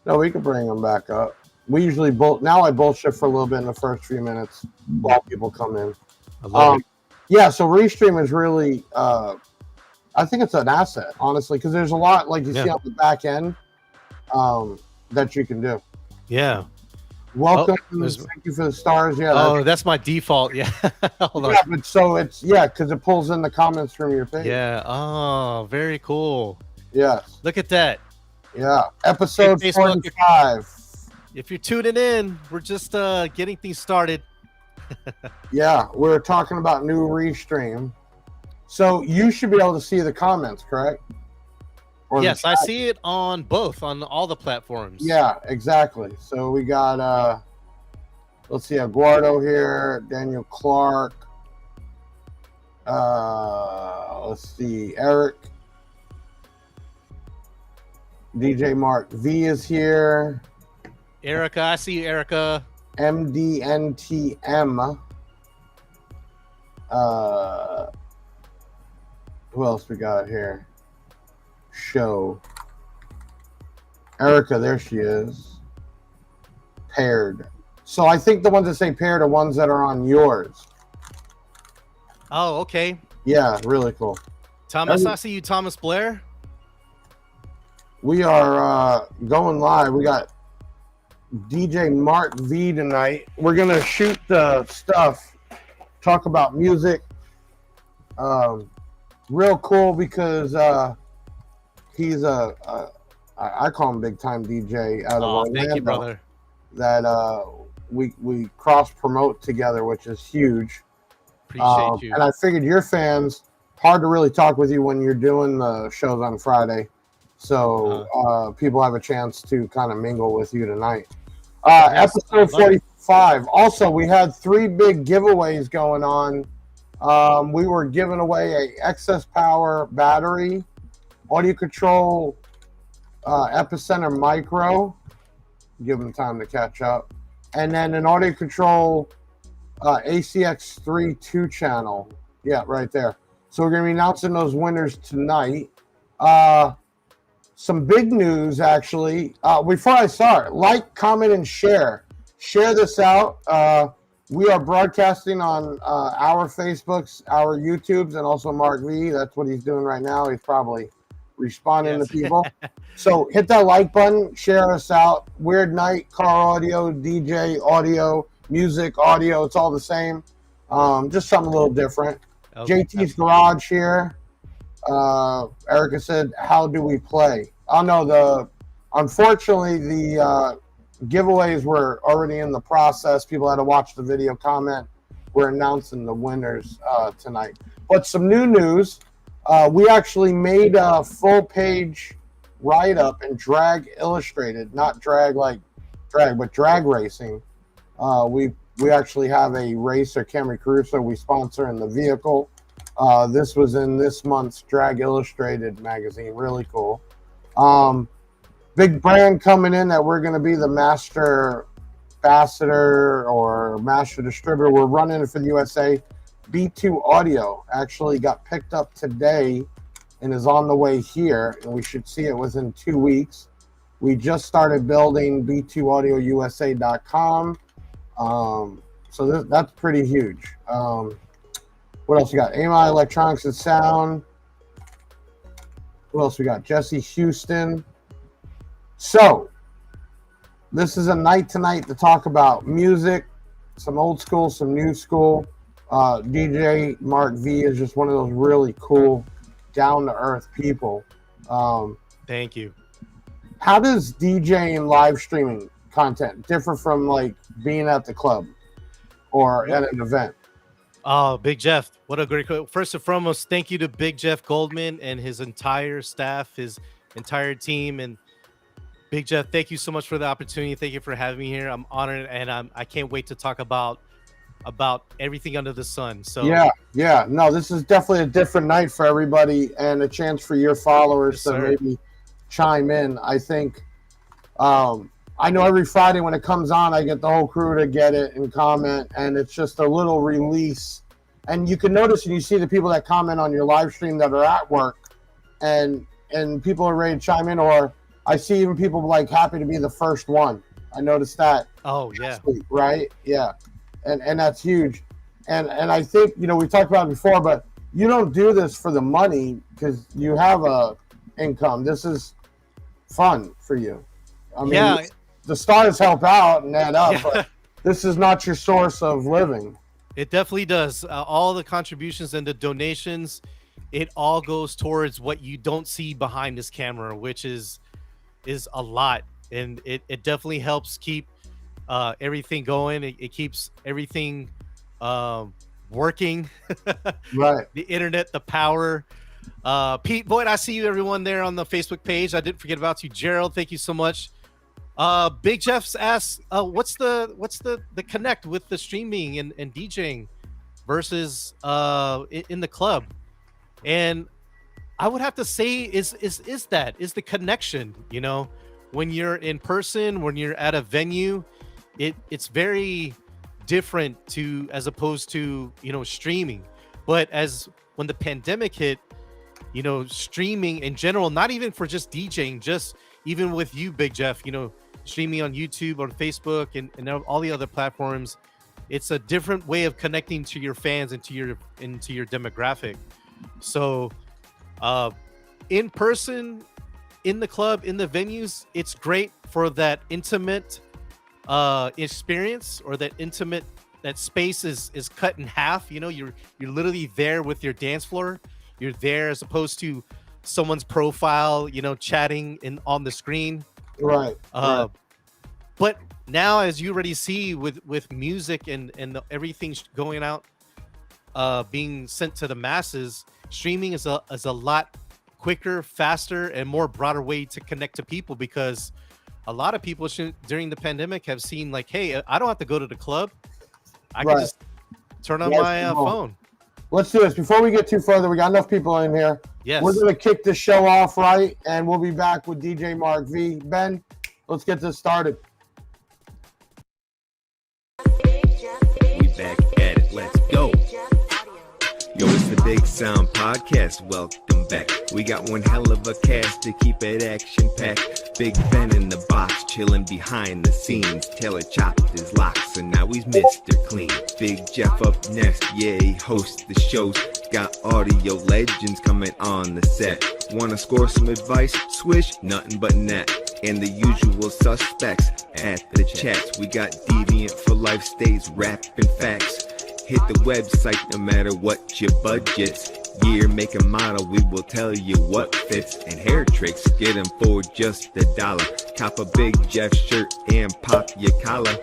No, we can bring them back up. We usually now I bullshit for a little bit in the first few minutes while people come in. I love Um, it. yeah, so Restream is really, I think it's an asset, honestly, because there's a lot like you see Yeah. on the back end um, that you can do. Yeah. Oh, Welcome, there's. thank you for the stars. Yeah, that's Oh, that's my default. Yeah. Hold on. yeah, but so it's yeah, because it pulls in the comments from your page. Yeah. Oh, very cool. Yes, Look at that. yeah. Hey, Episode Facebook. 45. If you're tuning in, we're just getting things started. Yeah, we're talking about new Restream. So you should be able to see the comments, correct? Or the Yes, I chat. see it on both on all the platforms. Yeah, exactly. So we got let's see, Eduardo here, Daniel Clark. Let's see, Eric, DJ Mark V is here. Erica, I see you, Erica. MDNTM. Who else we got here? Show. Erica, there she is. Paired. So I think the ones that say paired are ones that are on yours. Oh, okay. Yeah, really cool. Thomas, I see you, Thomas Blair. We are going live. We got DJ Mark V tonight. We're going to shoot the stuff, talk about music. Real cool because he's I call him big time DJ out of Orlando. Thank you, brother. That we cross promote together, which is huge. Appreciate you. And I figured your fans, hard to really talk with you when you're doing the shows on Friday. So people have a chance to kind of mingle with you tonight. Yes, episode 45. Also, we had 3 big giveaways going on. We were giving away a excess power battery, audio control, Epicenter Micro. Give them time to catch up. And then an audio control ACX3 2-channel. Yeah, right there. So we're going to be announcing those winners tonight. Some big news, actually. Before I start, like, comment, and share. Share this out. We are broadcasting on our Facebooks, our YouTubes, and also Mark V. That's what he's doing right now. He's probably responding to people. So hit that like button, share us out. Weird Night, car audio, DJ audio, music audio, it's all the same. Just something a little different. Okay. JT's Garage here. Erica said, how do we play? Oh no, unfortunately the giveaways were already in the process. People had to watch the video comment. We're announcing the winners tonight. But some new news. We actually made a full page write-up in Drag Illustrated, not drag like drag, but drag racing. We actually have a racer, Camry Caruso, we sponsor in the vehicle. This was in this month's Drag Illustrated magazine. Really cool. Big brand coming in that we're going to be the master ambassador or master distributor. We're running it for the USA. B2 Audio actually got picked up today and is on the way here, and we should see it within 2 weeks. We just started building b2audiousa.com. So that's pretty huge. What else we got? AMI Electronics and Sound. What else we got? Jesse Houston. So this is a night tonight to talk about music, some old school, some new school. DJ Mark V is just one of those really cool, down-to-earth people. Thank you. How does DJing and live streaming content differ from like being at the club or at an event? Oh, Big Jeff, what a great quote. First and foremost, thank you to Big Jeff Goldman and his entire staff, his entire team. And Big Jeff, thank you so much for the opportunity. Thank you for having me here. I'm honored, and I can't wait to talk about everything under the sun. So yeah. No, this is definitely a different night for everybody and a chance for your followers to maybe chime in. I think I know every Friday when it comes on, I get the whole crew to get it and comment, and it's just a little release. And you can notice and you see the people that comment on your live stream that are at work, and people are ready to chime in, or I see even people like happy to be the first one. I noticed that. Oh yeah. Right. Yeah. And that's huge. And I think, you know, we talked about it before, but you don't do this for the money because you have a income. This is fun for you. I mean, Yeah. the stars help out and add up, Yeah. but this is not your source of living. It definitely does. All the contributions and the donations, it all goes towards what you don't see behind this camera, which is a lot, and it definitely helps keep everything going. It keeps everything working. Right. The internet, the power. Pete Boyd, I see you, everyone there on the Facebook page. I didn't forget about you. Gerald, thank you so much. Big Jeff's asked, what's the connect with the streaming and DJing versus in the club? And I would have to say is the connection, you know, when you're in person, when you're at a venue, it's very different to as opposed to, you know, streaming. But as when the pandemic hit, you know, streaming in general, not even for just DJing, just even with you, Big Jeff, you know, streaming on YouTube, on Facebook, and all the other platforms, it's a different way of connecting to your fans and to your demographic. So in person, in the club, in the venues, it's great for that intimate experience, or that space is cut in half. You know, you're literally there with your dance floor. You're there as opposed to someone's profile, you know, chatting on the screen. Right. But now, as you already see with music and everything going out, being sent to the masses, streaming is a lot quicker, faster, and more broader way to connect to people, because a lot of people during the pandemic have seen like, hey, I don't have to go to the club. I can just turn on my phone. Let's do this. Before we get too further, we got enough people in here. Yes. We're going to kick this show off right, and we'll be back with DJ Mark V. Ben, let's get this started. We back at it. Let's go. Yo, it's the Big Sound Podcast. Welcome back. We got one hell of a cast to keep it action-packed. Big Ben in the box, chilling behind the scenes. Taylor chopped his locks, and now he's Mr. Clean. Big Jeff up next, yeah, he hosts the shows. Got audio legends coming on the set. Wanna score some advice? Swish, nothing but net. And the usual suspects at the chats. We got Deviant for life, stays rapping facts. Hit the website no matter what your budget's. Year, make a model, we will tell you what fits. And hair tricks, get them for just $1. Cop a Big Jeff shirt and pop your collar.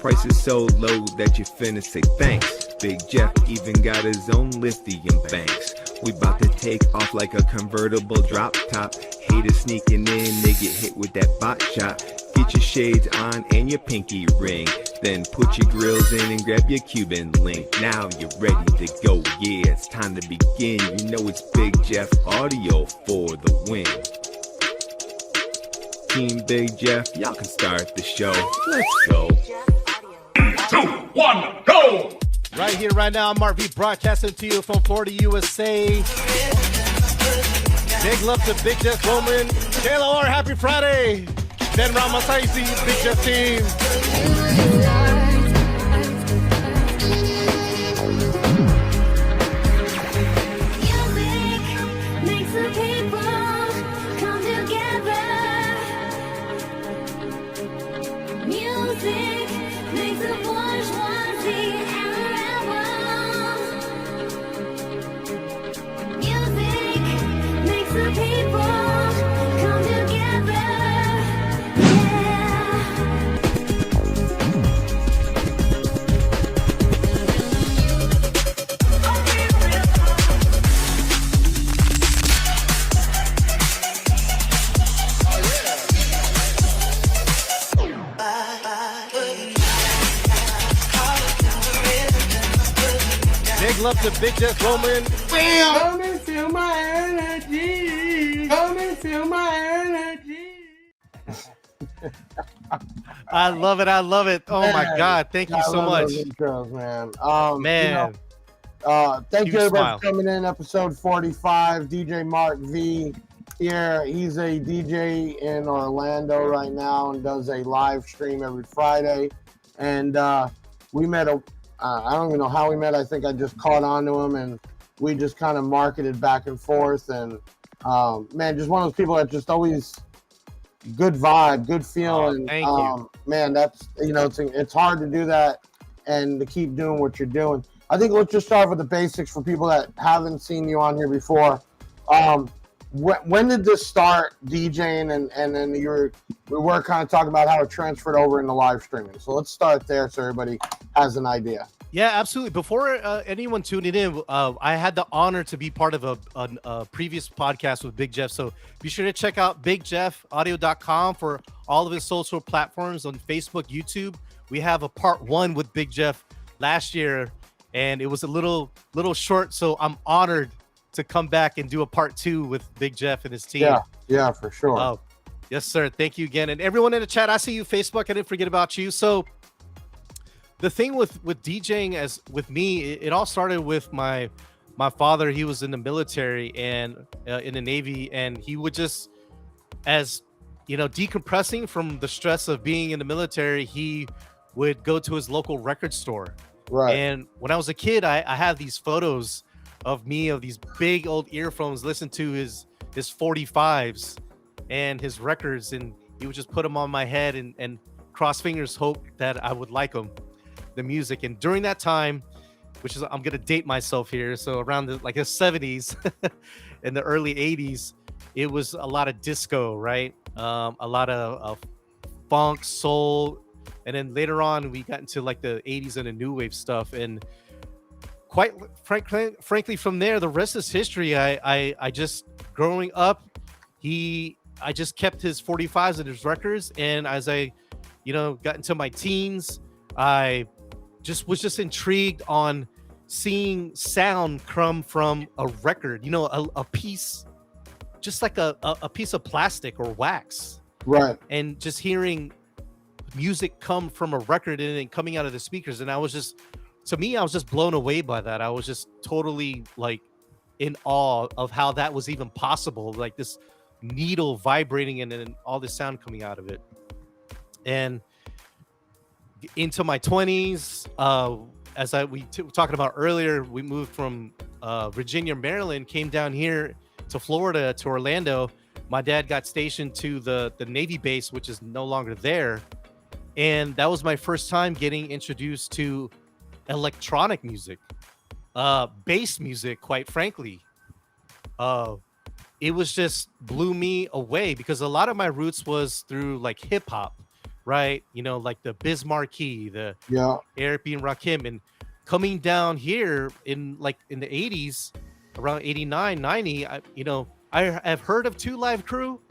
Price is so low that you finna say thanks. Big Jeff even got his own lithium banks. We bout to take off like a convertible drop top. Haters sneaking in, they get hit with that bot shot. Get your shades on and your pinky ring. Then put your grills in and grab your Cuban link. Now you're ready to go, yeah, it's time to begin. You know it's Big Jeff audio for the win. Team Big Jeff, y'all can start the show. Let's go. 2, 1, go! Right here, right now, I'm Mark V, broadcasting to you from Florida, USA. Big love to Big Jeff Bowman. Taylor, happy Friday. Ben Ramos, how you see you, Big Jeff team? Music makes the people come together. Music makes the bourgeoisie and rebel. Music makes the people come together. Big love to Big Jeff Bowman. Come and feel my energy. Come and feel my energy. I love it. I love it. Oh my God. Thank you so much. Intros, man. Man. Thank Huge you everybody smile. for coming in. Episode 45. DJ Mark V Yeah, he's a DJ in Orlando right now and does a live stream every Friday. And we met I don't even know how we met. I think I just caught on to him and we just kind of marketed back and forth. And man, just one of those people that just always good vibe, good feeling. Thank you. Man, that's, it's hard to do that and to keep doing what you're doing. I think let's just start with the basics for people that haven't seen you on here before. When did this start DJing, and then we were kind of talking about how it transferred over into live streaming. So let's start there so everybody has an idea. Yeah, absolutely. Before anyone tuning in, I had the honor to be part of a previous podcast with Big Jeff. So be sure to check out bigjeffaudio.com for all of his social platforms on Facebook, YouTube. We have a part 1 with Big Jeff last year, and it was a little short. So I'm honored to come back and do a part 2 with Big Jeff and his team. Yeah, for sure. Oh, yes, sir. Thank you again. And everyone in the chat, I see you, Facebook. I didn't forget about you. So the thing with DJing, as with me, it all started with my father. He was in the military and in the Navy, and he would just, as decompressing from the stress of being in the military, he would go to his local record store. Right. And when I was a kid, I have these photos of me of these big old earphones, listen to his 45s and his records, and he would just put them on my head and cross fingers, hope that I would like them, the music. And during that time, which is, I'm gonna date myself here, so around the 70s and the early 80s, it was a lot of disco, right? A lot of funk, soul, and then later on we got into like the 80s and the new wave stuff. And quite frankly, from there, the rest is history. I just, growing up, I just kept his 45s and his records, and as I got into my teens, I was just intrigued on seeing sound come from a record, a piece, just like a piece of plastic or wax, right? And just hearing music come from a record and then coming out of the speakers. And I was just blown away by that. I was just totally like in awe of how that was even possible, like this needle vibrating and then all this sound coming out of it. And into my 20s, as we were talking about earlier, we moved from Virginia, Maryland, came down here to Florida, to Orlando. My dad got stationed to the Navy base, which is no longer there. And that was my first time getting introduced to electronic music, bass music, quite frankly. It was just blew me away because a lot of my roots was through like hip hop, right? Like the Biz Markie, the Eric B. and Rakim, and coming down here in the 80s, around 89, 90, I have heard of Two Live Crew,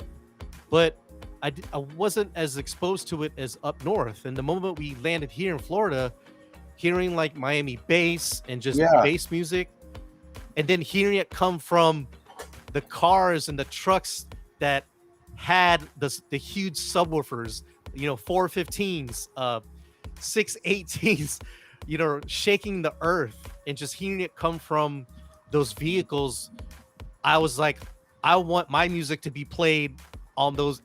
but I wasn't as exposed to it as up north. And the moment we landed here in Florida, hearing like Miami bass and just bass music, and then hearing it come from the cars and the trucks that had the huge subwoofers, 415s, 618s, shaking the earth, and just hearing it come from those vehicles, I was like, I want my music to be played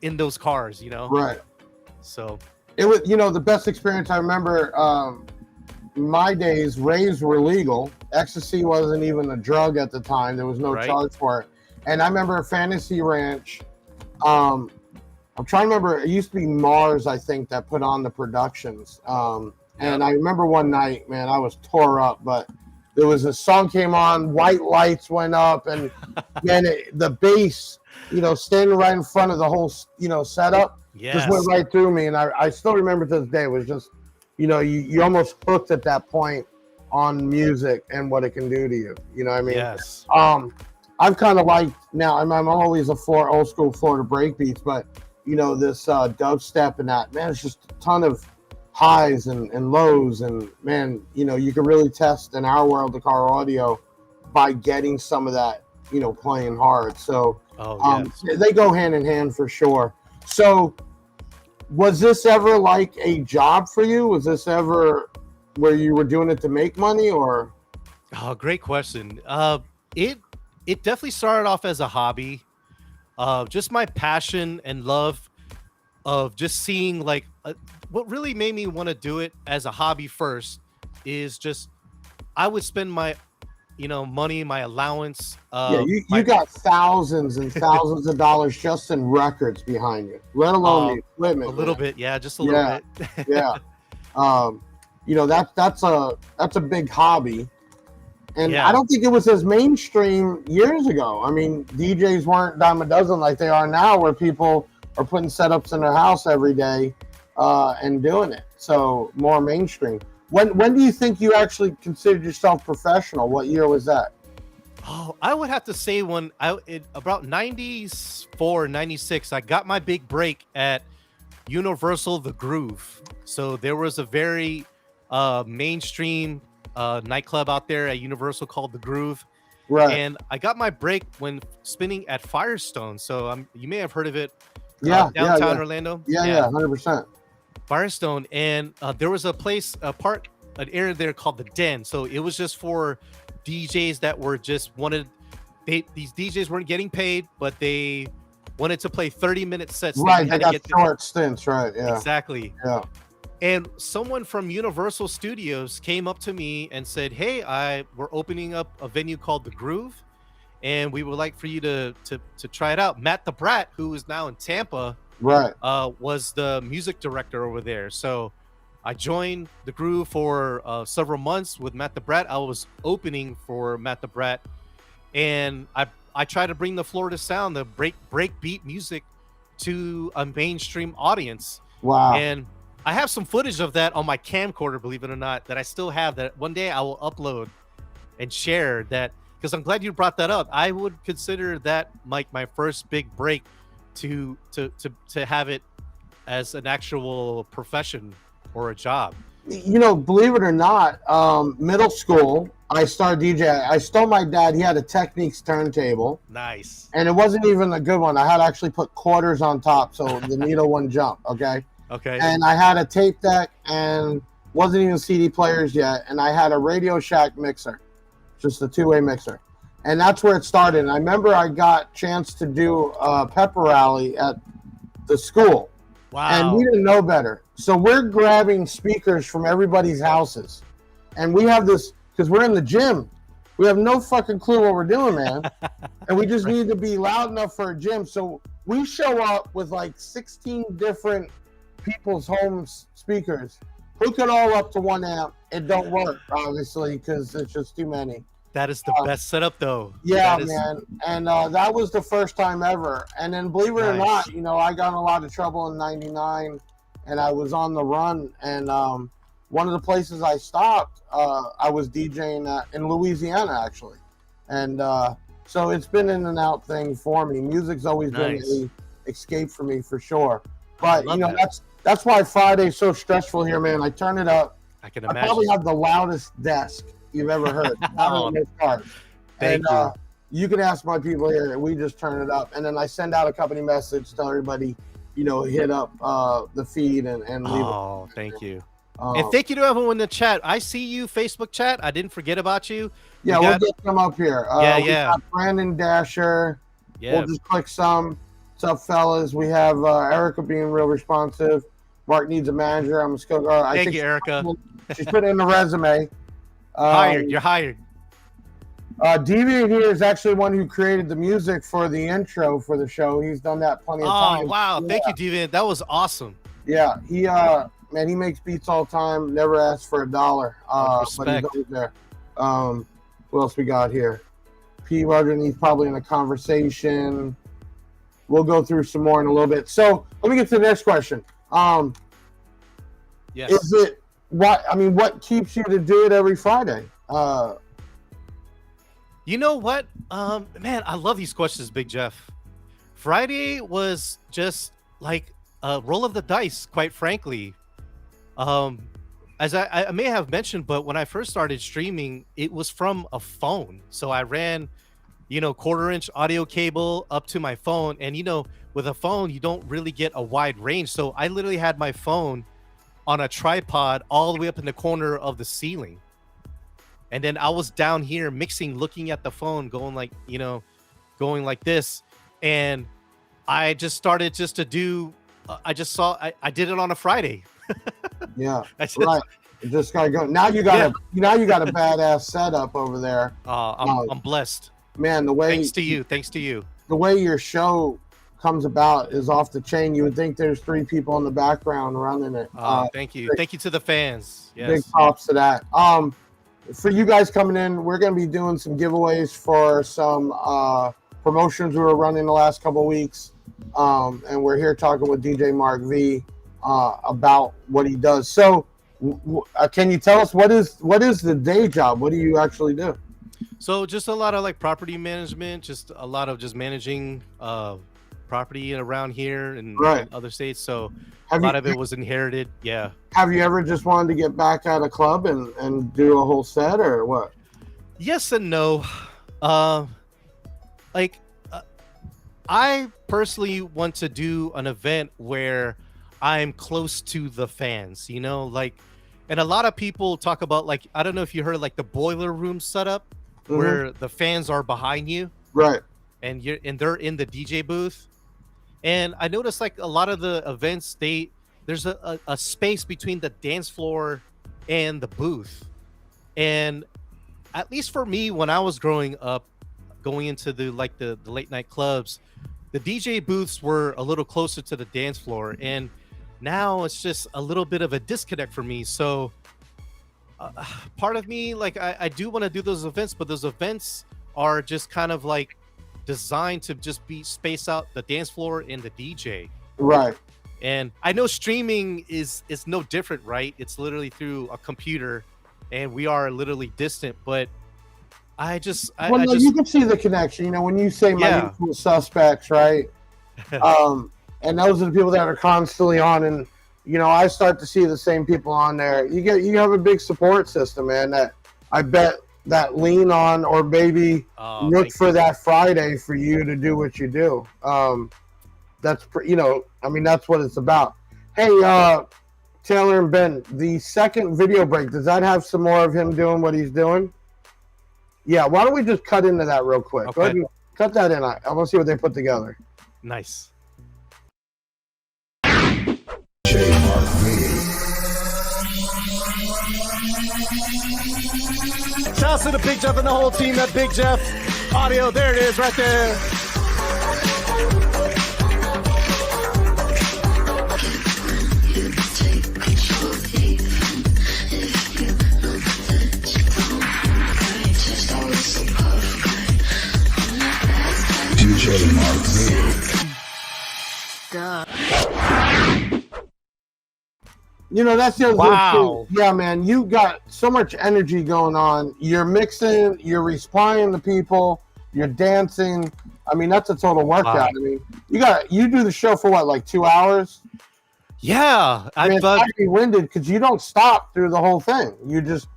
in those cars, Right. So it was, the best experience I remember. My days, raves were legal. Ecstasy wasn't even a drug at the time. There was no charge for it. And I remember Fantasy Ranch. I'm trying to remember. It used to be Mars, I think, that put on the productions. And I remember one night, man, I was tore up. But there was a song came on, white lights went up, and then the bass, standing right in front of the whole, setup, just went right through me. And I still remember to this day. It was just, you almost hooked at that point on music and what it can do to you. You know what I mean? Yes. I've kind of like now. I'm always old school Florida breakbeats, but this dubstep and that, man, it's just a ton of highs and lows, and man, you can really test in our world the car audio by getting some of that, playing hard. So they go hand in hand for sure. So was this ever like a job for you? Was this ever where you were doing it to make money, or? Oh, great question. It definitely started off as a hobby. just my passion and love of just seeing like what really made me want to do it as a hobby first is just I would spend my money, my allowance, Yeah, you got thousands and thousands of dollars just in records behind you, let alone the equipment. a little man. bit, yeah, just a little bit. Yeah. That's a big hobby. And Yeah. I don't think it was as mainstream years ago. I mean, DJs weren't dime a dozen like they are now, where people are putting setups in their house every day and doing it. So more mainstream. When do you think you actually considered yourself professional? What year was that? Oh, I would have to say about 94, 96, I got my big break at Universal The Groove. So there was a very mainstream nightclub out there at Universal called The Groove. Right. And I got my break when spinning at Firestone. So you may have heard of it. Yeah. Downtown Orlando. Yeah. 100%. Firestone. And there was an area there called the Den. So it was just for DJs that were just these DJs weren't getting paid, but they wanted to play 30-minute sets. Right. They got short stints. Right. Yeah. Exactly. Yeah. And someone from Universal Studios came up to me and said, "Hey, we're opening up a venue called The Groove, and we would like for you to try it out." Matt the Brat, who is now in Tampa, right, was the music director over there. So I joined The Groove for several months with Matt the Brat. I was opening for Matt the Brat, and I try to bring the Florida sound, the break beat music, to a mainstream audience. Wow. And I have some footage of that on my camcorder, believe it or not, that I still have, that one day I will upload and share that, because I'm glad you brought that up. I would consider that like my first big break to have it as an actual profession or a job. Believe it or not, middle school, I started DJing. I stole my dad. He had a Technics turntable. Nice. And it wasn't even a good one. I had to actually put quarters on top so the needle wouldn't jump, okay? Okay. And I had a tape deck and wasn't even CD players yet. And I had a Radio Shack mixer, just a two-way mixer. And that's where it started. And I remember I got a chance to do a pepper rally at the school. Wow. And we didn't know better. So we're grabbing speakers from everybody's houses. And we have this, because we're in the gym. We have no fucking clue what we're doing, man. And we just need to be loud enough for a gym. So we show up with like 16 different people's home speakers, hook it all up to one amp. It don't work, obviously, because it's just too many. That is the best setup, though. Yeah, man. And that was the first time ever. And then, believe it or not, I got in a lot of trouble in '99, and I was on the run. And one of the places I stopped, I was DJing in Louisiana, actually. And so it's been in and out thing for me. Music's always been an escape for me, for sure. But that's why Friday's so stressful here, man. I turn it up. I can imagine. I probably have the loudest desk you've ever heard. Thank you. You can ask my people here. We just turn it up, and then I send out a company message, tell everybody, hit up the feed and leave it. Oh, thank you. And thank you to everyone in the chat. I see you, Facebook chat. I didn't forget about you. Yeah, we'll get them up here. We got Brandon Dasher. Yeah. We'll just click some. What's up, fellas? We have Erica being real responsive. Mark needs a manager. I'm just going. Thank you, Erica. She's put it in the resume. Hired. You're hired. DV here is actually one who created the music for the intro for the show. He's done that plenty of times. Oh, wow. Thank you, Deviant. That was awesome. Yeah. He makes beats all the time. Never asks for a dollar. But he's always there. What else we got here? P. Roger, he's probably in a conversation. We'll go through some more in a little bit. So let me get to the next question. Yes. Is it what keeps you to do it every Friday? You know what? Man, I love these questions, Big Jeff. Friday was just like a roll of the dice, quite frankly. As I may have mentioned, but when I first started streaming, it was from a phone. So I ran, 1/4-inch audio cable up to my phone. And, with a phone, you don't really get a wide range. So I literally had my phone on a tripod all the way up in the corner of the ceiling. And then I was down here mixing, looking at the phone, going like this. And I just started just to do. I just saw. I did it on a Friday. Yeah, I just, right. You just gotta go. Now you got a badass setup over there. I'm blessed. Man, the way Thanks to you. Thanks to you. the way your show comes about is off the chain. You would think there's 3 people in the background running it. Thank you. Thank you to the fans. Yes. Big props to that. For you guys coming in, we're going to be doing some giveaways for some promotions we were running the last couple of weeks. And we're here talking with DJ Mark V about what he does. So can you tell us what is the day job? What do you actually do? So just a lot of like property management, just a lot of just managing property around here and Right. other states. So Have a lot you- of it was inherited. Yeah. Have you ever just wanted to get back at a club and do a whole set or what? Yes and no. Like I personally want to do an event where I'm close to the fans, you know, like, and a lot of people talk about like, I don't know if you heard like the boiler room setup Mhm. where the fans are behind you Right. and they're in the DJ booth. And I noticed like a lot of the events, there's a space between the dance floor and the booth. And at least for me, when I was growing up, going into the late night clubs, the DJ booths were a little closer to the dance floor, and now it's just a little bit of a disconnect for me. So part of me, like, I do want to do those events, but those events are just kind of like designed to just be space out the dance floor and the DJ. Right. And I know streaming is no different, right? It's literally through a computer, and we are literally distant. But I just you can see the connection. You know, when you say my Yeah. usual suspects, right? And those are the people that are constantly on, and you know, I start to see the same people on there. You have a big support system, man. That I bet that lean on or maybe look thank for you. that Friday for you to do what you do. That's I mean, that's what it's about. Hey, Taylor and Ben, the second video break, does that have some more of him doing what he's doing? Yeah, why don't we just cut into that real quick? Go Okay. ahead and cut that in. I want to see what they put together. Nice. Shouts to the Big Jeff and the whole team at Big Jeff Audio. There it is, right there. DJ Mark V. You know, that's the other Wow. thing. Yeah, man, you got so much energy going on. You're mixing, you're responding to people, you're dancing. I mean, that's a total workout. Wow. I mean, you do the show for what, like 2 hours? Yeah, I mean, I've it's gotta be winded because you don't stop through the whole thing. You just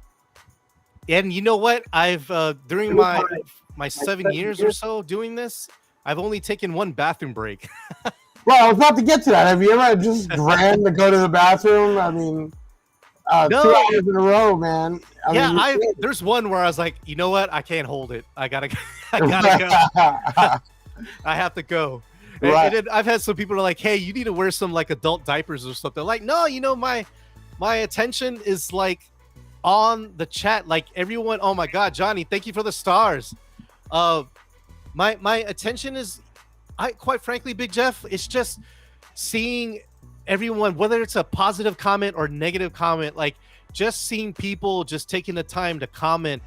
and you know what? I've during my 7 years or so doing this, I've only taken one bathroom break. Well, I was about to get to that. Have you ever just ran to go to the bathroom? I mean, No. 2 hours in a row, man. Yeah, there's one where I was like, you know what? I can't hold it. I gotta go. I have to go. And, Right. and then I've had some people are like, hey, you need to wear some like adult diapers or something. Like, no, you know, my attention is like on the chat. Like everyone, oh my God, Johnny, thank you for the stars. My attention is, quite frankly, Big Jeff, it's just seeing everyone, whether it's a positive comment or negative comment, like just seeing people just taking the time to comment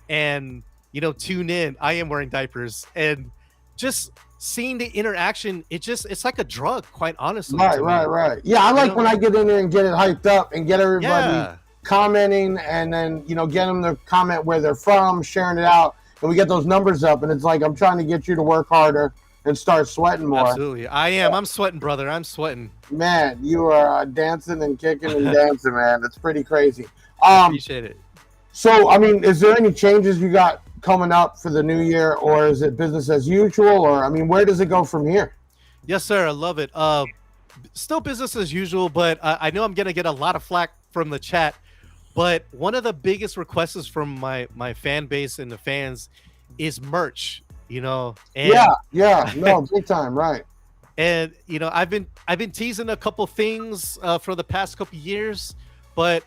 and, you know, tune in. I am wearing diapers, and just seeing the interaction, it's like a drug, quite honestly. to me. Right. Yeah, I like know? when I get in there and get it hyped up and get everybody Yeah. commenting, and then get them to comment where they're from, sharing it out, and we get those numbers up. And it's like I'm trying to get you to work harder and start sweating more. Absolutely. I am. I'm sweating, brother. I'm sweating. Man, you are dancing and kicking and dancing, man. It's pretty crazy. Appreciate it. So, I mean, is there any changes you got coming up for the new year, or is it business as usual, or I mean, where does it go from here? Yes, sir. I love it. Still business as usual, but I know I'm gonna get a lot of flack from the chat. But one of the biggest requests from my fan base and the fans is merch. You know, and Yeah, no, big time, right? And I've been teasing a couple things for the past couple years, but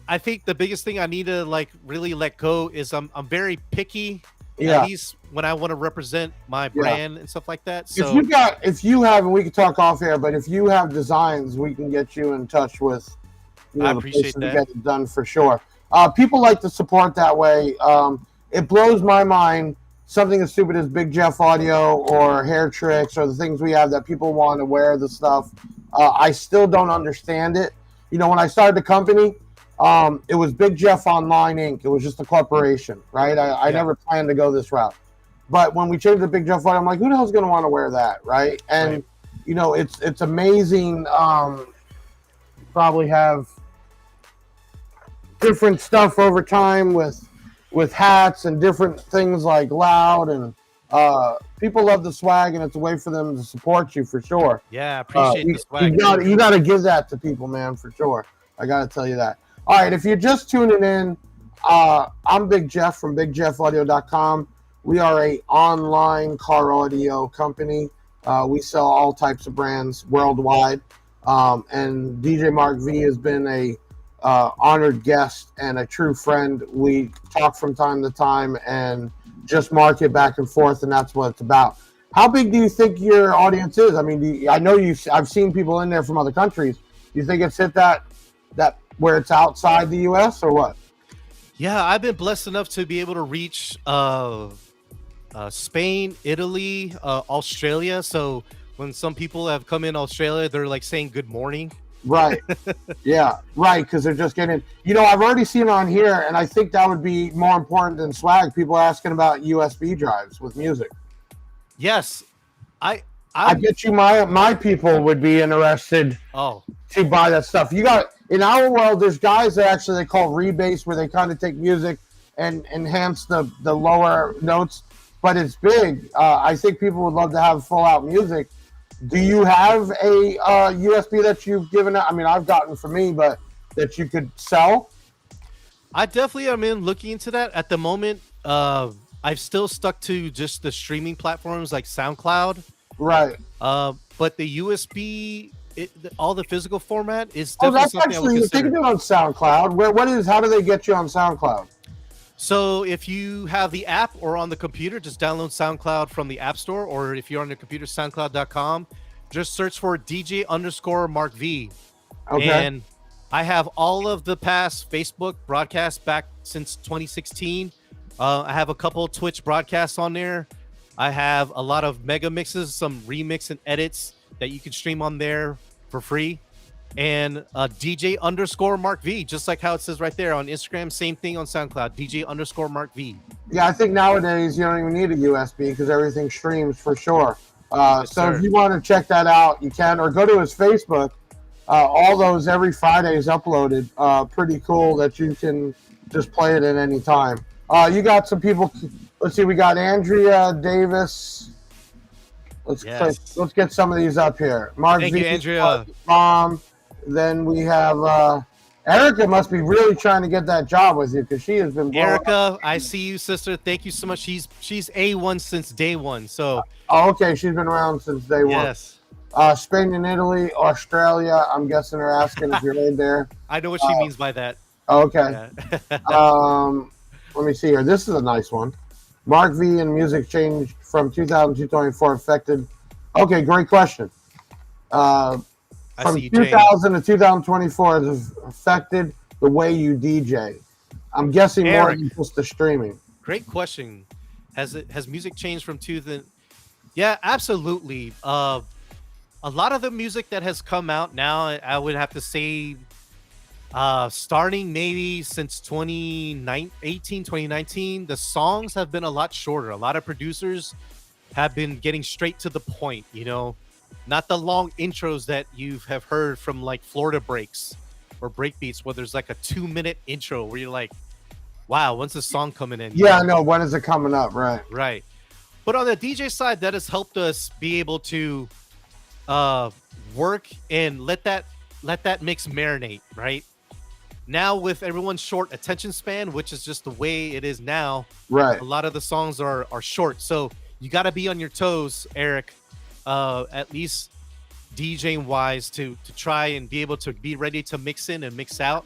I think the biggest thing I need to like really let go is I'm very picky. Yeah. At least when I want to represent my brand and stuff like that. So If you have, and we can talk off air, but if you have designs, we can get you in touch with, I the appreciate person to that. get it done for sure. People like to support that way. It blows my mind. Something as stupid as Big Jeff Audio or Hair Tricks or the things we have that people want to wear the stuff. I still don't understand it. When I started the company, it was Big Jeff Online Inc. It was just a corporation, right? I never planned to go this route. But when we changed to Big Jeff Audio, I'm like, who the hell's going to want to wear that, right? And, it's amazing. Probably have different stuff over time with hats and different things like Loud, and people love the swag, and it's a way for them to support you for sure. Yeah, I appreciate the swag. You got to give that to people, man, for sure. I got to tell you that. All right, if you're just tuning in, I'm Big Jeff from BigJeffAudio.com. We are a online car audio company. We sell all types of brands worldwide, and DJ Mark V has been a honored guest and a true friend. We talk from time to time and just market back and forth, and that's what it's about. How big do you think your audience is? I mean, I know I've seen people in there from other countries. Do you think it's hit that where it's outside the U.S. or what? Yeah, I've been blessed enough to be able to reach Spain, Italy, Australia. So when some people have come in Australia, they're like saying good morning. Right. Yeah, right, because they're just getting, I've already seen it on here, and I think that would be more important than swag. People asking about USB drives with music. Yes. I bet you my people would be interested to buy that stuff. In our world, there's guys that actually they call rebass, where they kind of take music and enhance the lower notes, but it's big. I think people would love to have full out music. Do you have a USB that you've given out? I mean, I've gotten for me, but that you could sell? I definitely am looking into that. At the moment, I've still stuck to just the streaming platforms like SoundCloud. Right. But the USB, all the physical format is definitely that's something actually, I would you can consider. do it on SoundCloud. How do they get you on SoundCloud? So if you have the app or on the computer, just download SoundCloud from the App Store, or if you're on your computer, SoundCloud.com, just search for DJ_Mark V. Okay. And I have all of the past Facebook broadcasts back since 2016. I have a couple Twitch broadcasts on there. I have a lot of mega mixes, some remix and edits that you can stream on there for free. And DJ_Mark V, just like how it says right there on Instagram. Same thing on SoundCloud, DJ_Mark V. Yeah, I think nowadays you don't even need a USB because everything streams for sure. Yes, so sir. if you want to check that out, you can, or go to his Facebook. All those every Friday is uploaded. Pretty cool that you can just play it at any time. You got some people. Let's see, we got Andrea Davis. Let's get some of these up here. Mark Thank V, you, Andrea. Mom. Then we have Erica. Must be really trying to get that job with you because she has been. Erica, I see you, sister. Thank you so much. She's A1 since day one. So. Oh, okay. She's been around since day one. Yes. Spain and Italy, Australia. I'm guessing they're asking if you're in there. I know what she means by that. Okay. Yeah. Let me see here. This is a nice one. Mark V and music changed from 2000 to 2024 affected. Okay, great question. From see you, 2000 to 2024 has affected the way you DJ. I'm guessing more Eric. than just the streaming. Great question. Has music changed from Yeah, absolutely. A lot of the music that has come out now, I would have to say, starting maybe since 2019, the songs have been a lot shorter. A lot of producers have been getting straight to the point, not the long intros that you have heard from like Florida breaks or breakbeats where there's like a 2-minute intro where you're like, wow, when's the song coming in? Yeah, I know. When is it coming up? Right. Right. But on the DJ side, that has helped us be able to work and let that mix marinate, right? Now with everyone's short attention span, which is just the way it is now, Right. a lot of the songs are short. So you got to be on your toes, Eric, at least DJing wise, to try and be able to be ready to mix in and mix out.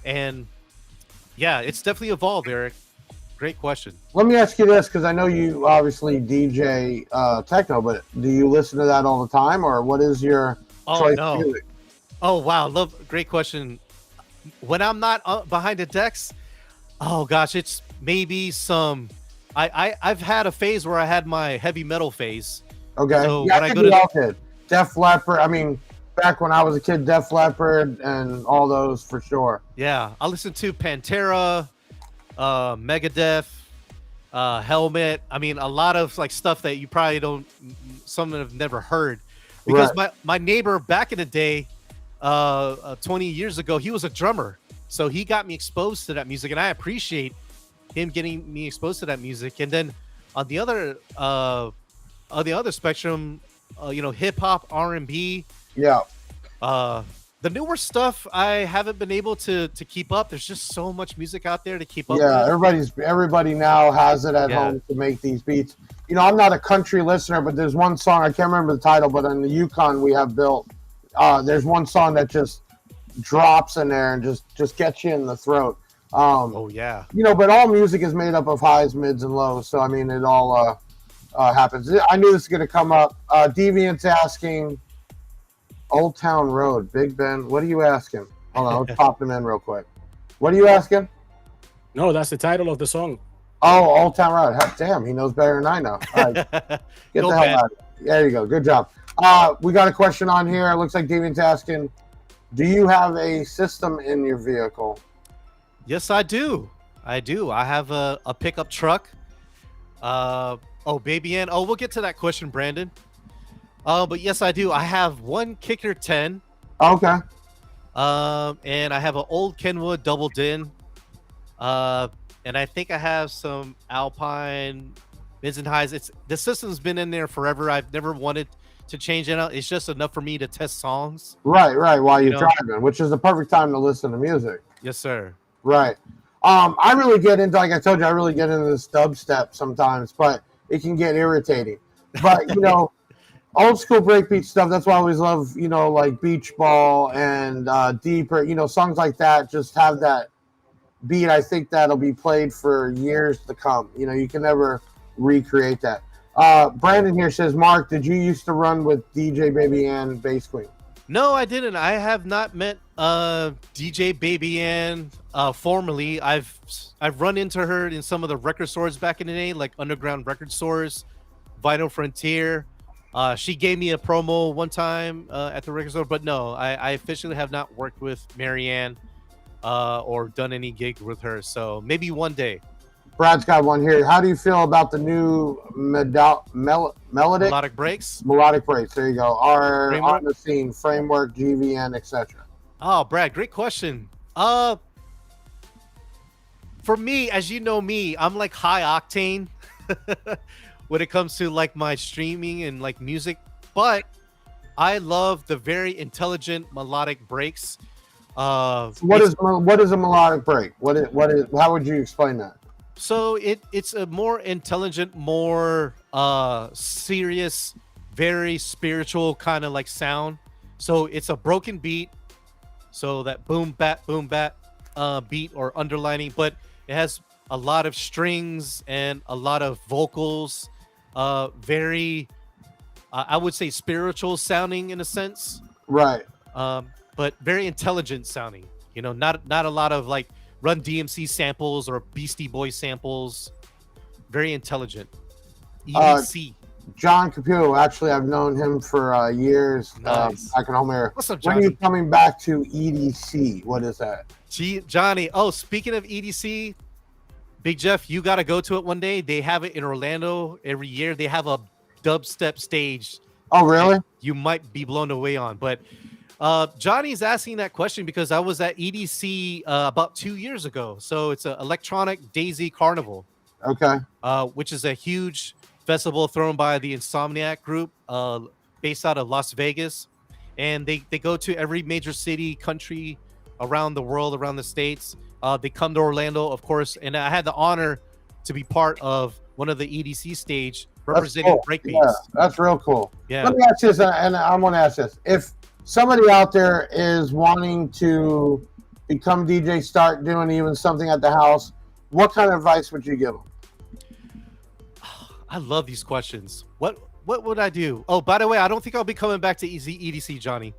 And yeah, it's definitely evolved, Eric. Great question. Let me ask you this, because I know you obviously DJ techno, but do you listen to that all the time, or what is your choice of music? Oh wow, great question. When I'm not behind the decks, oh gosh, it's maybe some. I've had a phase where I had my heavy metal phase. Okay, So yeah, when I I think go we to all did. Def Leppard. I mean, back when I was a kid, Def Leppard and all those for sure. Yeah, I listen to Pantera, Megadeth, Helmet. I mean, a lot of like stuff that you probably don't, some have never heard, because my neighbor back in the day, 20 years ago, he was a drummer, so he got me exposed to that music, and I appreciate him getting me exposed to that music. And then on the other spectrum, hip hop, R&B. Yeah. The newer stuff I haven't been able to keep up. There's just so much music out there to keep up Yeah, with. everybody now has it at home to make these beats. I'm not a country listener, but there's one song, I can't remember the title, but in the Yukon we have built, there's one song that just drops in there and just gets you in the throat. Oh yeah. But all music is made up of highs, mids, and lows. So I mean, it all happens. I knew this was going to come up. Deviant's asking, Old Town Road, Big Ben. What are you asking? Hold on, let's pop them in real quick. What are you asking? No, that's the title of the song. Oh, Old Town Road. Damn, he knows better than I know. All right, get No the hell bad. out of here. There you go. Good job. We got a question on here. It looks like Deviant's asking, do you have a system in your vehicle? Yes, I do. I have a pickup truck. Baby Ann. Oh, we'll get to that question, Brandon. But yes, I do. I have one Kicker 10. Okay. And I have an old Kenwood double din. And I think I have some Alpine mids and highs. The system's been in there forever. I've never wanted to change it out. It's just enough for me to test songs. Right. While you're driving, which is the perfect time to listen to music. Yes, sir. Right. I really get into, like I told you, I really get into this dubstep sometimes, but it can get irritating. But, old school breakbeat stuff, that's why I always love, like Beach Ball and Deeper, songs like that just have that beat. I think that'll be played for years to come. You can never recreate that. Brandon here says, Mark, did you used to run with DJ Baby Ann Bass Queen? No, I didn't. I have not met DJ Baby Ann formally. I've run into her in some of the record stores back in the day, like underground record stores, Vinyl Frontier. She gave me a promo one time at the record store, but no, I officially have not worked with Marianne or done any gig with her. So maybe one day. Brad's got one here. How do you feel about the new Melodic breaks? Melodic breaks, there you go. Are Framework? on the scene, Framework, GVN, etc. Oh, Brad, great question. For me, as you know me, I'm like high octane when it comes to like my streaming and like music, but I love the very intelligent melodic breaks. What is a melodic break? What is how would you explain that? So it's a more intelligent, more serious, very spiritual kind of like sound. So it's a broken beat, so that boom bat beat or underlining, but it has a lot of strings and a lot of vocals. Very, I would say spiritual sounding in a sense. Right. But very intelligent sounding. Not a lot of like Run DMC samples or Beastie Boy samples. Very intelligent. EDC. John Caputo, actually, I've known him for years. Nice. Back in home area. What's up, When are Johnny? you coming back to EDC? What is that? Johnny. Oh, speaking of EDC, Big Jeff, you got to go to it one day. They have it in Orlando every year. They have a dubstep stage. Oh, really? You might be blown away on, but Johnny's asking that question because I was at EDC about 2 years ago. So it's an electronic Daisy Carnival. Okay. Which is a huge festival thrown by the Insomniac Group, based out of Las Vegas. And they go to every major city, country around the world, around the States. They come to Orlando, of course. And I had the honor to be part of one of the EDC stage representing cool. breakbeats. Yeah, that's real cool. Yeah. Let me ask this, and I want to ask this: if somebody out there is wanting to become DJ, start doing even something at the house, what kind of advice would you give them? I love these questions. What would I do? Oh, by the way, I don't think I'll be coming back to EDC, Johnny.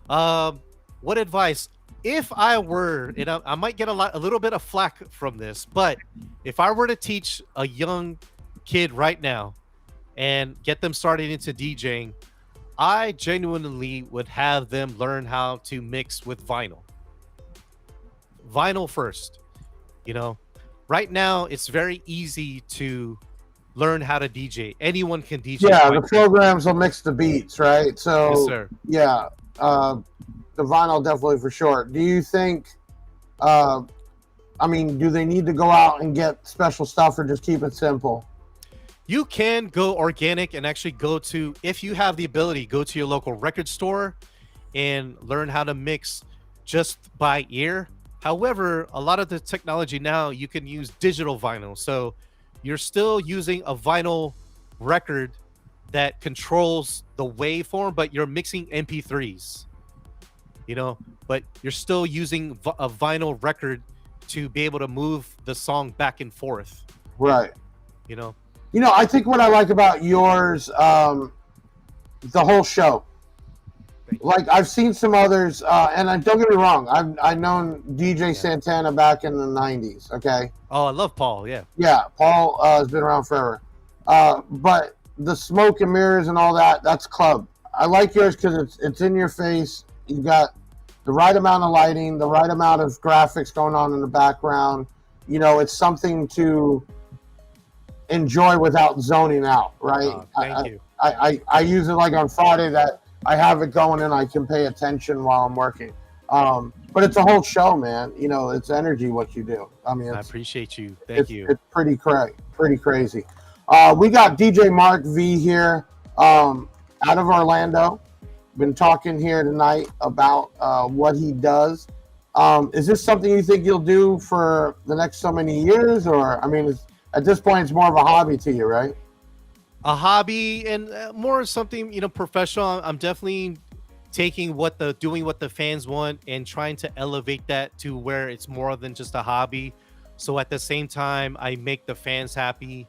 What advice? If I were, and I might get a little bit of flack from this, but if I were to teach a young kid right now and get them started into DJing, I genuinely would have them learn how to mix with vinyl. Vinyl first. You know, right now it's very easy to learn how to DJ. Anyone can DJ. Yeah, the programs will mix the beats, right? So, yes, sir. Yeah, the vinyl definitely for sure. Do you think, I mean, do they need to go out and get special stuff or just keep it simple? You can go organic and actually go to, if you have the ability, go to your local record store and learn how to mix just by ear. However, a lot of the technology now, you can use digital vinyl. So you're still using a vinyl record that controls the waveform, but you're mixing MP3s, you know, but you're still using a vinyl record to be able to move the song back and forth. Right. You know, I think what I like about yours, the whole show. Like I've seen some others, and don't get me wrong, I've known DJ Santana back in the '90s. Okay. Oh, I love Paul. Yeah. Yeah, Paul has been around forever. But the smoke and mirrors and all that's club. I like yours because it's in your face. You got the right amount of lighting, the right amount of graphics going on in the background. It's something to enjoy without zoning out, right? Thank you. I use it like on Friday that I have it going and I can pay attention while I'm working. But it's a whole show, man. It's energy what you do. I mean, I appreciate you. Thank you. It's pretty crazy. We got DJ Mark V here out of Orlando. Been talking here tonight about what he does. Is this something you think you'll do for the next so many years? Or, I mean, at this point, it's more of a hobby to you, right? A hobby and more something, professional. I'm definitely taking doing what the fans want and trying to elevate that to where it's more than just a hobby. So at the same time, I make the fans happy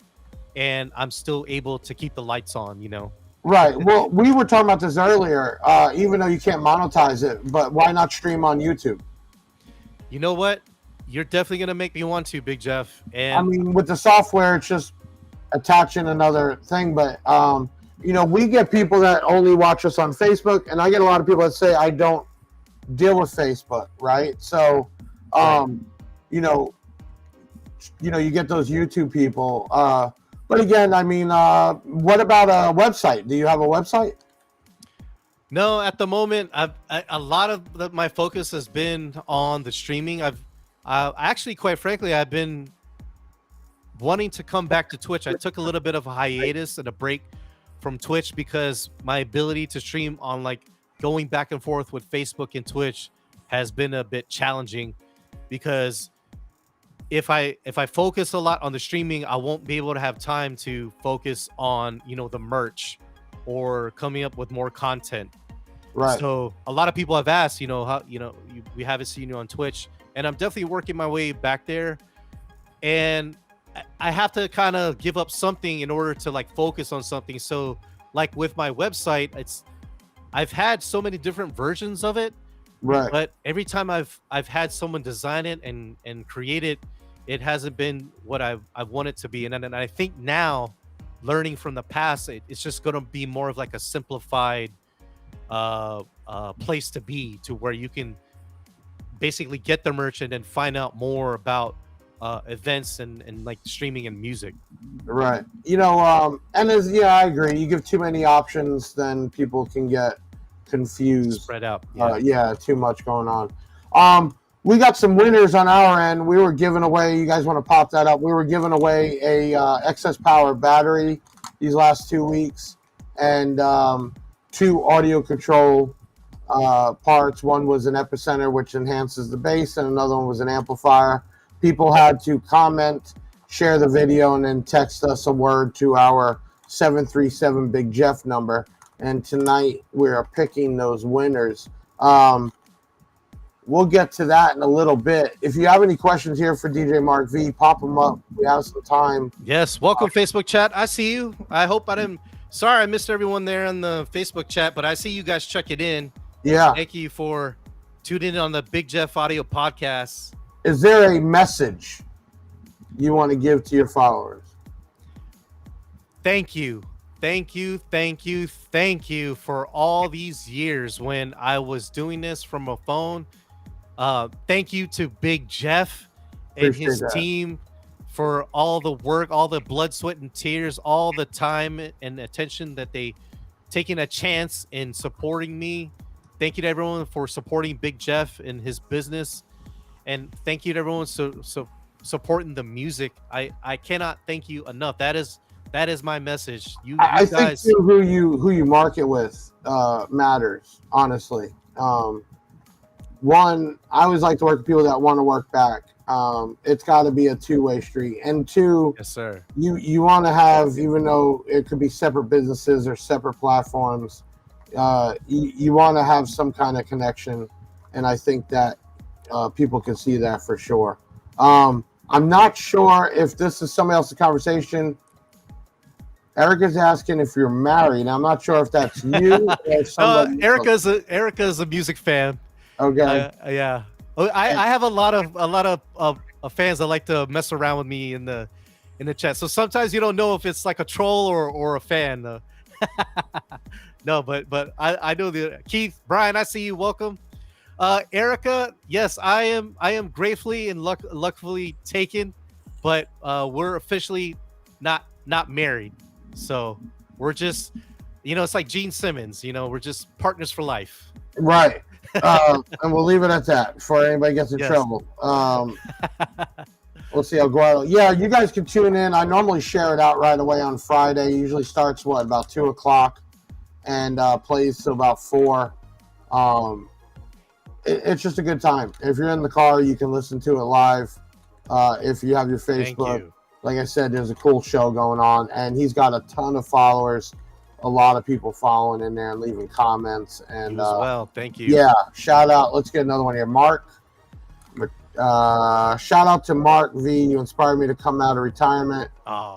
and I'm still able to keep the lights on, Right. Well, we were talking about this earlier, even though you can't monetize it, but why not stream on YouTube? You know what? You're definitely going to make me want to, Big Jeff. And I mean, with the software, it's just attaching another thing. But, we get people that only watch us on Facebook, and I get a lot of people that say I don't deal with Facebook, right? So, you get those YouTube people. But again, I mean, what about a website? Do you have a website? No, at the moment, a lot of my focus has been on the streaming. Actually, quite frankly, I've been wanting to come back to Twitch. I took a little bit of a hiatus and a break from Twitch because my ability to stream on going back and forth with Facebook and Twitch has been a bit challenging because if I focus a lot on the streaming, I won't be able to have time to focus on, the merch or coming up with more content. Right. So a lot of people have asked, how, we haven't seen you on Twitch, and I'm definitely working my way back there. And I have to kind of give up something in order to focus on something. So with my website, I've had so many different versions of it. Right. But every time I've had someone design it and create it, it hasn't been what I want it to be. And I think now, learning from the past, it's just going to be more of a simplified place to be, to where you can basically get the merch and then find out more about events and streaming and music. Right. And I agree. You give too many options, then people can get confused. Spread out. Too much going on. We got some winners on our end. We were giving away, you guys want to pop that up, we were giving away a excess power battery these last 2 weeks, and 2 audio control parts. One was an epicenter, which enhances the bass, and another one was an amplifier. People had to comment, share the video, and then text us a word to our 737 Big Jeff number. And tonight we are picking those winners. We'll get to that in a little bit. If you have any questions here for DJ Mark V, pop them up. We have some time. Yes, welcome Facebook chat. I see you. I hope I didn't. Sorry, I missed everyone there on the Facebook chat, but I see you guys check it in. Yeah. Thank you for tuning in on the Big Jeff Audio Podcast. Is there a message you want to give to your followers? Thank you. Thank you for all these years when I was doing this from a phone. Thank you to Big Jeff and Appreciate his that. team for all the work, all the blood, sweat, and tears, all the time and attention that they taking a chance in supporting me. Thank you to everyone for supporting Big Jeff and his business, and thank you to everyone supporting the music. I cannot thank you enough. That is my message. You I guys, think too, who you market with matters, honestly. One, I always like to work with people that want to work back. It's got to be a two-way street. And two, yes, sir. You want to have, even though it could be separate businesses or separate platforms, you want to have some kind of connection. And I think that people can see that for sure. I'm not sure if this is somebody else's conversation. Erica's asking if you're married. I'm not sure if that's you or somebody. Erica's a music fan. Okay. Yeah. I have a lot of fans that like to mess around with me in the chat. So sometimes you don't know if it's like a troll or a fan. No, but I know the Keith, Brian. I see you. Welcome, Erica. Yes, I am gratefully and luckily taken, but we're officially not married. So we're just, it's like Gene Simmons. We're just partners for life. Right. And we'll leave it at that before anybody gets in trouble. We'll see how go out. Yeah, you guys can tune in. I normally share it out right away on Friday. It usually starts about 2:00 and plays till about 4. It's just a good time. If you're in the car, you can listen to it live. If you have your Facebook, like I said, there's a cool show going on, and he's got a ton of followers. A lot of people following in there and leaving comments. And thank you. Yeah, shout out. Let's get another one here. Mark. Shout out to Mark V. You inspired me to come out of retirement.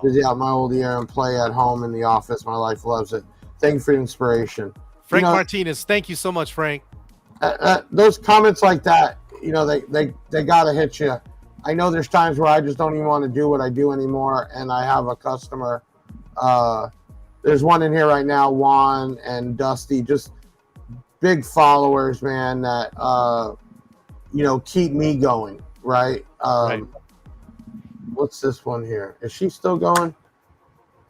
Busy out my old year and play at home in the office. My life loves it. Thank you for your inspiration. Frank Martinez, thank you so much, Frank. Those comments like that, they gotta hit you. I know there's times where I just don't even want to do what I do anymore, and I have a customer. There's one in here right now, Juan and Dusty, just big followers, man, that, keep me going, right? Right. What's this one here? Is she still going?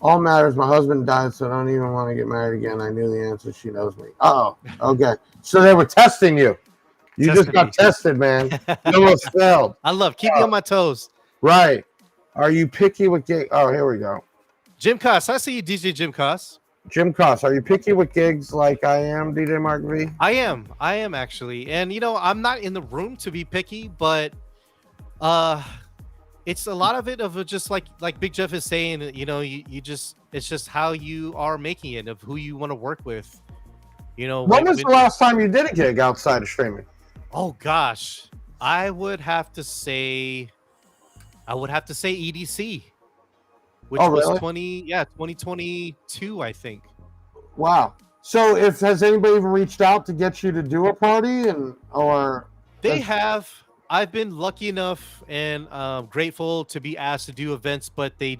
All matters, my husband died, so I don't even want to get married again. I knew the answer. She knows me. Oh, okay. So they were testing you. You just got tested, man. You almost failed. I love keep me on my toes. Right. Are you picky with gigs? Oh, here we go. Jim Koss, I see you, DJ Jim Koss. Jim Koss, are you picky with gigs like I am, DJ Mark V? I am actually. And, I'm not in the room to be picky, but it's a lot of it of just like Big Jeff is saying, you just, it's just how you are making it, of who you want to work with. When was the last time you did a gig outside of streaming? Oh gosh, I would have to say EDC, which was 2022, I think. Wow. So has anybody even reached out to get you to do a party They have. I've been lucky enough and grateful to be asked to do events, but the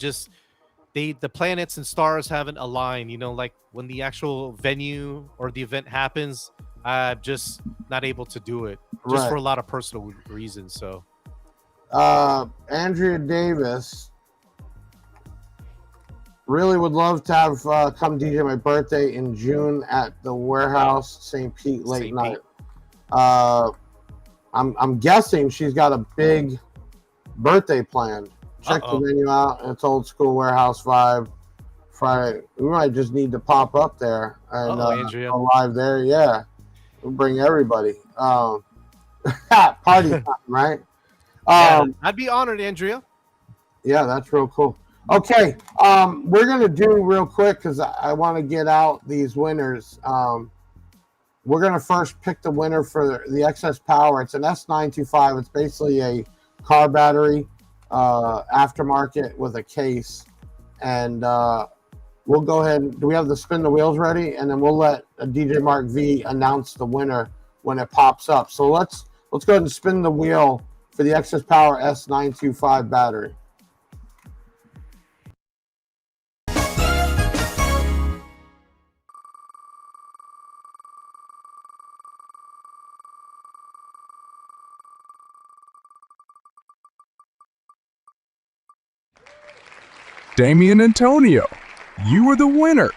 planets and stars haven't aligned. Like when the actual venue or the event happens, I'm just not able to do it, just for a lot of personal reasons. So, Andrea Davis really would love to have come DJ my birthday in June at the Warehouse St. Pete late night. I'm guessing she's got a big birthday planned. Check the venue out. It's old school Warehouse vibe. Friday, we might just need to pop up there and Andrea. go live there. Yeah, we'll bring everybody. Party time, right? I'd be honored, Andrea. Yeah, that's real cool. Okay, we're gonna do real quick because I want to get out these winners. We're gonna first pick the winner for the excess power. It's an S925. It's basically a car battery, aftermarket with a case, and we'll go ahead. Do we have the spin the wheels ready? And then we'll let DJ Mark V announce the winner when it pops up. So let's go ahead and spin the wheel for the excess power S925 battery. Damian Antonio, you are the winner.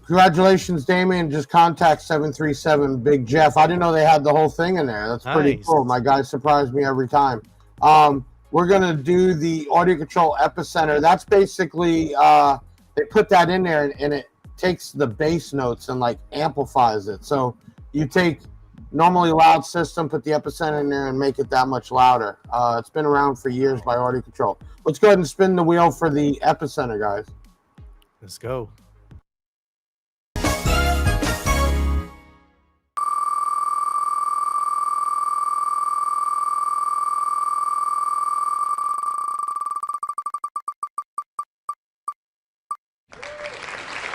Congratulations, Damien. Just contact 737 Big Jeff. I didn't know they had the whole thing in there. That's pretty Nice. cool. My guys surprise me every time. We're going to do the audio control epicenter. That's basically, they put that in there and it takes the bass notes and like amplifies it. So you take normally loud system, put the epicenter in there and make it that much louder. It's been around for years by audio control. Let's go ahead and spin the wheel for the epicenter, guys. Let's go.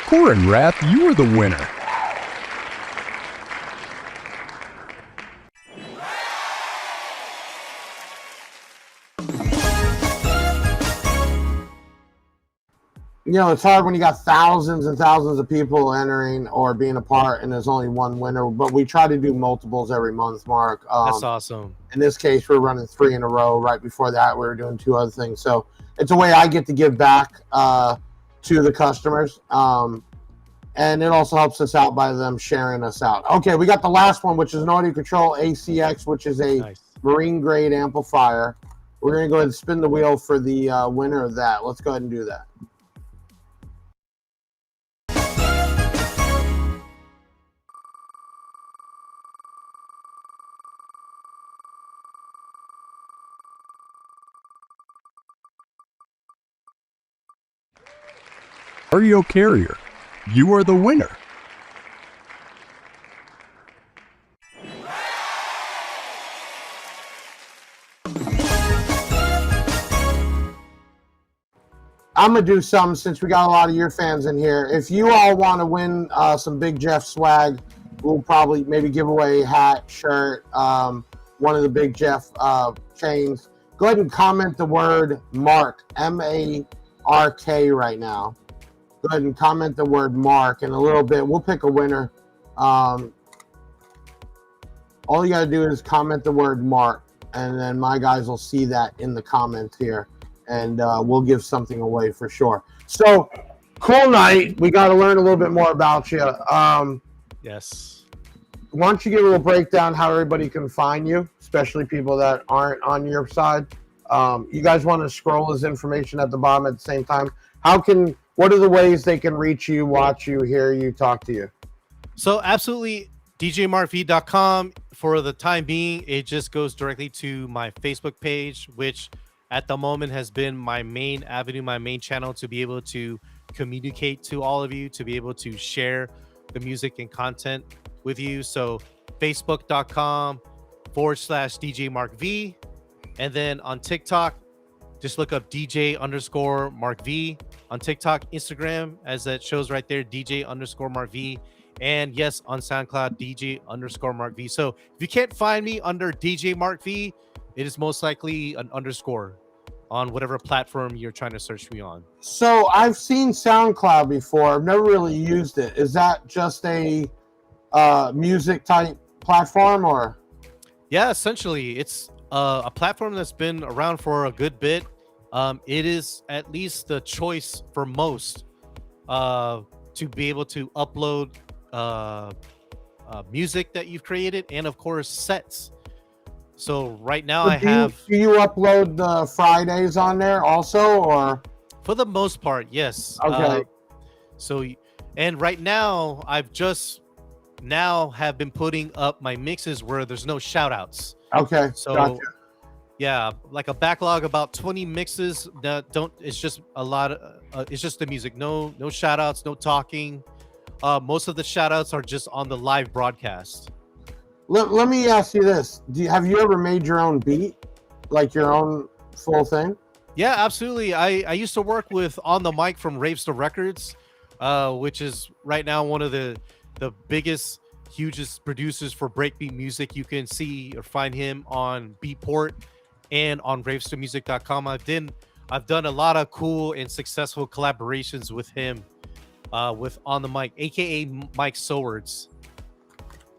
Corin Rath, you are the winner. You know, it's hard when you got thousands and thousands of people entering or being a part and there's only one winner, but we try to do multiples every month, Mark. That's awesome. In this case, we're running 3 in a row. Right before that, we were doing 2 other things. So it's a way I get to give back to the customers. And it also helps us out by them sharing us out. Okay, we got the last one, which is an audio control ACX, which is a Nice. marine grade amplifier. We're going to go ahead and spin the wheel for the winner of that. Let's go ahead and do that. Mario Carrier, you are the winner. I'm going to do something since we got a lot of your fans in here. If you all want to win some Big Jeff swag, we'll probably maybe give away a hat, shirt, one of the Big Jeff chains. Go ahead and comment the word Mark, M-A-R-K right now. Go ahead and comment the word Mark. In a little bit, we'll pick a winner. All you got to do is comment the word Mark, and then my guys will see that in the comments here, and we'll give something away for sure. So, cool night. We got to learn a little bit more about you. Yes. Why don't you give a little breakdown how everybody can find you, especially people that aren't on your side? You guys want to scroll this information at the bottom at the same time? What are the ways they can reach you, watch you, hear you, talk to you? So absolutely, djmarkv.com. For the time being, it just goes directly to my Facebook page, which at the moment has been my main avenue, my main channel to be able to communicate to all of you, to be able to share the music and content with you. So facebook.com/DJ And then on TikTok, just look up DJ_MarkV. On TikTok, Instagram, as that shows right there, DJ_MarkV. And yes, on SoundCloud, DJ_MarkV. So if you can't find me under DJ Mark V, it is most likely an underscore on whatever platform you're trying to search me on. So I've seen SoundCloud before. I've never really used it. Is that just a music type platform, or? Yeah, essentially, it's a platform that's been around for a good bit. It is at least the choice for most to be able to upload music that you've created, and of course sets. So right now do you upload the Fridays on there also, or? For the most part, yes. Okay. And right now I've just now have been putting up my mixes where there's no shout outs. Okay. So Gotcha. yeah, like a backlog about 20 mixes that don't, it's just a lot of it's just the music. No shout outs, no talking. Most of the shout outs are just on the live broadcast. Let me ask you this. Have you ever made your own beat? Like your own full thing? Yeah, absolutely. I used to work with On the Mic from Ravester Records, which is right now one of the biggest, hugest producers for breakbeat music. You can see or find him on Beatport and on ravestermusic.com. I've done a lot of cool and successful collaborations with him, with On the Mic, aka Mike Sowards.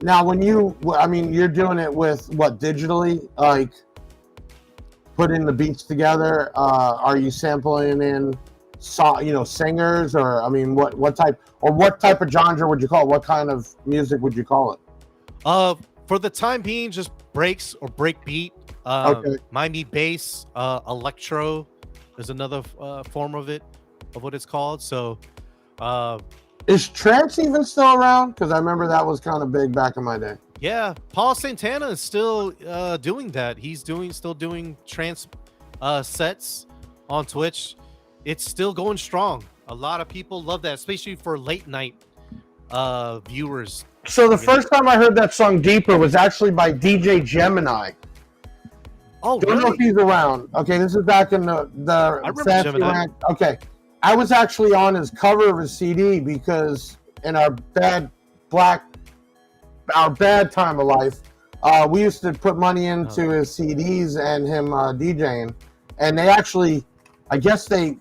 Now, when you're doing it with what, digitally, like putting the beats together? Are you sampling in singers, or what type of genre would you call it? What kind of music would you call it? For the time being, just breaks or break beat. Okay. Miami bass, electro is another form of what it's called. So is trance even still around? Because I remember that was kind of big back in my day. yeah, Paul Santana is still doing that. He's still doing trance sets on Twitch. It's still going strong. A lot of people love that, especially for late night viewers. So the first time I heard that song "Deeper" was actually by DJ Gemini. Oh, Don't know if he's around. Okay, this is back in the I remember fancy Gemini. rank. Okay, I was actually on his cover of his CD because in our bad time of life, we used to put money into his CDs and him DJing, and they actually, I guess they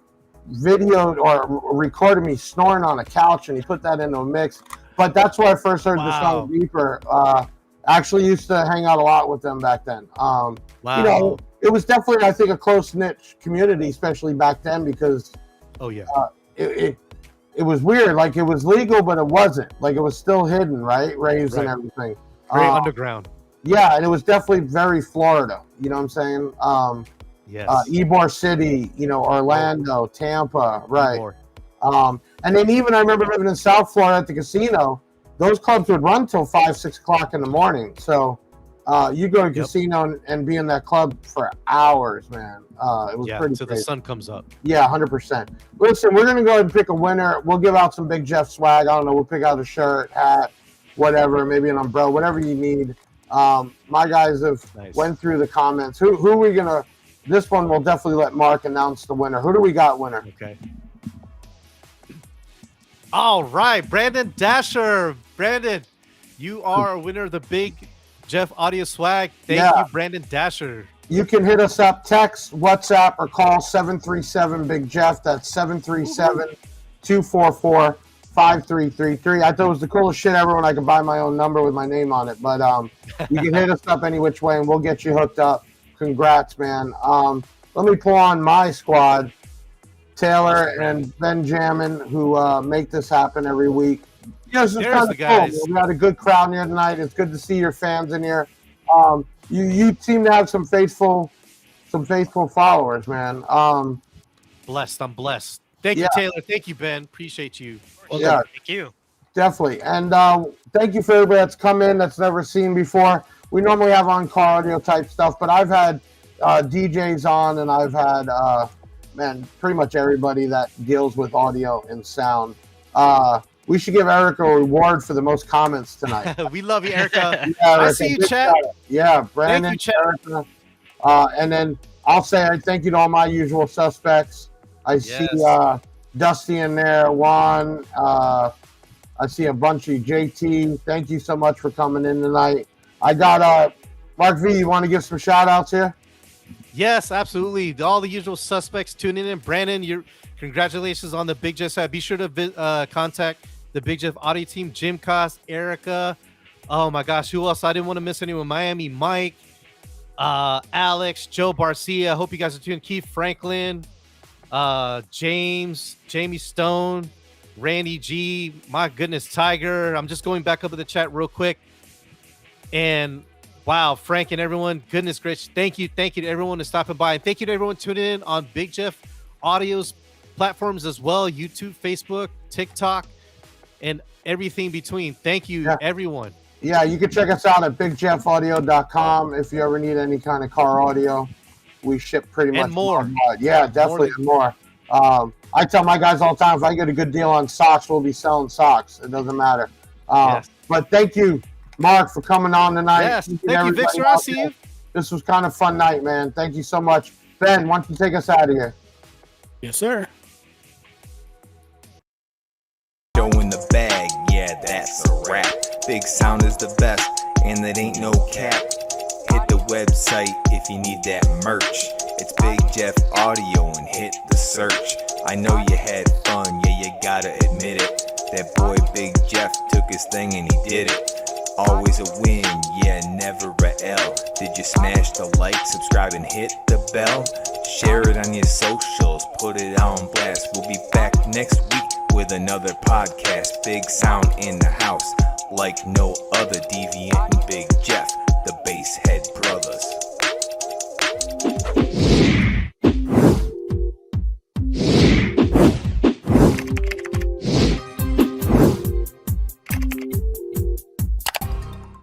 videoed or recorded me snoring on a couch, and he put that into a mix. But that's where I first heard the song "Deeper." Actually used to hang out a lot with them back then. Wow. It was definitely, I think, a close-knit community, especially back then, because it was weird. Like, it was legal, but it wasn't. Like, it was still hidden, right? Raves and everything. Very underground. Yeah, and it was definitely very Florida. You know what I'm saying? Yes. Ybor City, Orlando, Tampa, right? And then even I remember living in South Florida at the casino. Those clubs would run till 5, 6 o'clock in the morning. So you go to casino and be in that club for hours, man. It was pretty till crazy. the sun comes up. Yeah, 100%. Listen, we're going to go ahead and pick a winner. We'll give out some Big Jeff swag. I don't know. We'll pick out a shirt, hat, whatever, maybe an umbrella, whatever you need. My guys have went through the comments. Who are we going to – this one we'll definitely let Mark announce the winner. Who do we got winner? Okay. All right, Brandon Dasher. Brandon, you are a winner of the Big Jeff Audio Swag. Thank you, Brandon Dasher. You can hit us up, text, WhatsApp, or call 737-BIG-JEFF. That's 737-244-5333. I thought it was the coolest shit ever when I could buy my own number with my name on it. But you can hit us up any which way, and we'll get you hooked up. Congrats, man. Let me pull on my squad, Taylor and Benjamin, who make this happen every week. This is kind of cool. We had a good crowd in here tonight. It's good to see your fans in here. You seem to have some faithful followers, man. Blessed. I'm blessed. Thank you, Taylor. Thank you, Ben. Appreciate you. Yeah, thank you. Definitely. And thank you for everybody that's come in that's never seen before. We normally have on-car audio type stuff, but I've had DJs on, and I've had pretty much everybody that deals with audio and sound. We should give Erica a reward for the most comments tonight. We love you, Erica. I see you, chat. Yeah, Brandon, thank you, Erica. And then I'll say I thank you to all my usual suspects. I see Dusty in there, Juan. I see a bunch of JT. Thank you so much for coming in tonight. I got Mark V. You want to give some shout outs here? Yes, absolutely. All the usual suspects tuning in. Brandon, congratulations on the Big Jeff side. Be sure to contact the Big Jeff audio team, Jim Cost, Erica. Oh my gosh, who else? I didn't want to miss anyone. Miami Mike, Alex, Joe Barcia. I hope you guys are tuning. Keith Franklin, James, Jamie Stone, Randy G. My goodness, Tiger. I'm just going back up to the chat real quick. And wow, Frank and everyone, goodness gracious, thank you to everyone that's stopping by, and thank you to everyone tuning in on Big Jeff Audio's platforms as well, YouTube, Facebook, TikTok. and everything between. Thank you, Yeah. everyone. Yeah, you can check us out at bigjeffaudio.com if you ever need any kind of car audio. We ship pretty much And more. Yeah, definitely more. I tell my guys all the time, if I get a good deal on socks, we'll be selling socks. It doesn't matter. Yes. But thank you, Mark, for coming on tonight. Yes. and Thank you, everybody Victor. I'll out see there. you. This was kind of fun night, man. Thank you so much. Ben, why don't you take us out of here? Yes, sir. Show in the bag, yeah, that's a wrap. Big Sound is the best, and it ain't no cap. Hit the website if you need that merch. It's Big Jeff Audio and hit the search. I know you had fun, yeah, you gotta admit it. That boy Big Jeff took his thing and he did it. Always a win, yeah, never a L. Did you smash the like, subscribe, and hit the bell? Share it on your socials, put it on blast. We'll be back next week with another podcast. Big Sound in the house, like no other. Deviant and Big Jeff, the Basshead Brothers.